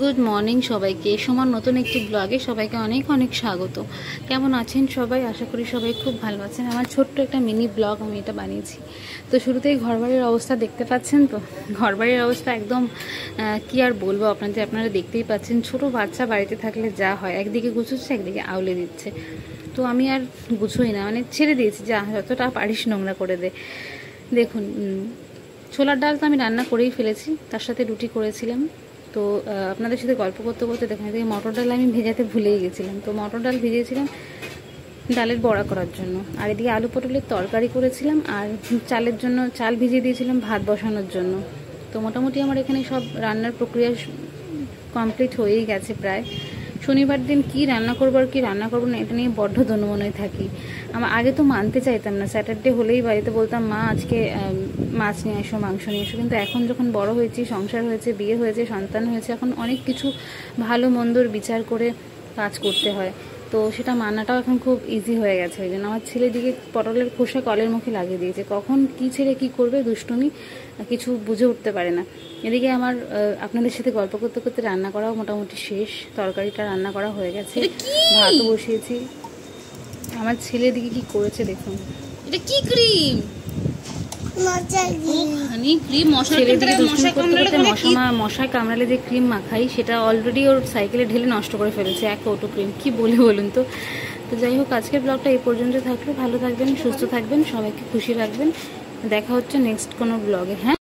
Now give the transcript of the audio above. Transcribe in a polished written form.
Good morning সবাইকে। সমান নতুন একটি ব্লগে সবাইকে অনেক অনেক স্বাগত। কেমন আছেন সবাই? আশা করি সবাই খুব ভালো আছেন। আমার ছোট্ট একটা মিনি ব্লগ আমি এটা বানিয়েছি। তো শুরুতেই ঘরবাড়ির অবস্থা দেখতে পাচ্ছেন। তো ঘরবাড়ির অবস্থা একদম কি আর বলবো আপনাদের, আপনারা দেখতেই পাচ্ছেন। ছোট বাচ্চা বাড়িতে থাকলে যা হয়, একদিকে গুছোচ্ছে একদিকে আউলে দিচ্ছে। তো আমি আর গুছোই না, মানে ছেড়ে দিয়েছি, যা যতটা পারিস নোংরা করে দে। দেখুন, ছোলার ডাল তো আমি রান্না করেই ফেলেছি, তার সাথে রুটি করেছিলাম। তো আপনাদের সাথে গল্প করতে করতে দেখুন, এদিকে মটর ডাল আমি ভেজাতে ভুলেই গেছিলাম। তো মটর ডাল ভিজিয়েছিলাম ডালের বড়া করার জন্য, আর এদিকে আলু পটলের তরকারি করেছিলাম, আর চালের জন্য চাল ভিজিয়ে দিয়েছিলাম ভাত বসানোর জন্য। তো মোটামুটি আমার এখানে সব রান্নার প্রক্রিয়া কমপ্লিট হয়েই গেছে প্রায়। শনিবার দিন কি রান্না করবো আর কি রান্না করবো না, এটা নিয়ে বড্ড দনমনই থাকি। আমার আগে তো মানতে চাইতাম না, স্যাটারডে হলেই বাড়িতে বলতাম মা আজকে মাছ নিয়ে এসো, মাংস নিয়ে এসো। কিন্তু এখন যখন বড় হয়েছি, সংসার হয়েছে, বিয়ে হয়েছে, সন্তান হয়েছে, এখন অনেক কিছু ভালো মন্দর বিচার করে কাজ করতে হয়। তো সেটা মানাটাও এখন খুব ইজি হয়ে গেছে। ওই জন্য আমার ছেলে দিকে পটলের খোসা কলের মুখে লাগিয়ে দিয়েছে, কখন কি ছেড়ে কি করবে দুষ্টুমি কিছু বুঝে উঠতে পারে না। এদিকে আমার আপনাদের সাথে গল্প করতে করতে রান্না করাও মোটামুটি শেষ। তরকারিটা রান্না করা হয়ে গেছে, ভাতও বসিয়েছি। আমার ছেলে দিকে কি করেছে দেখুন। এটা কি ক্রিম? মশায় কামড়ালে যে ক্রিম মাখাই, সেটা অলরেডি ওর সাইকেলে ঢেলে নষ্ট করে ফেলেছে এক কৌটো ক্রিম। কি বলে বলুন তো। তো যাই হোক, আজকের ব্লগটা এই পর্যন্ত থাকলো। ভালো থাকবেন, সুস্থ থাকবেন, সবাইকে খুশি রাখবেন। দেখা হচ্ছে নেক্সট কোনো ব্লগে। হ্যাঁ।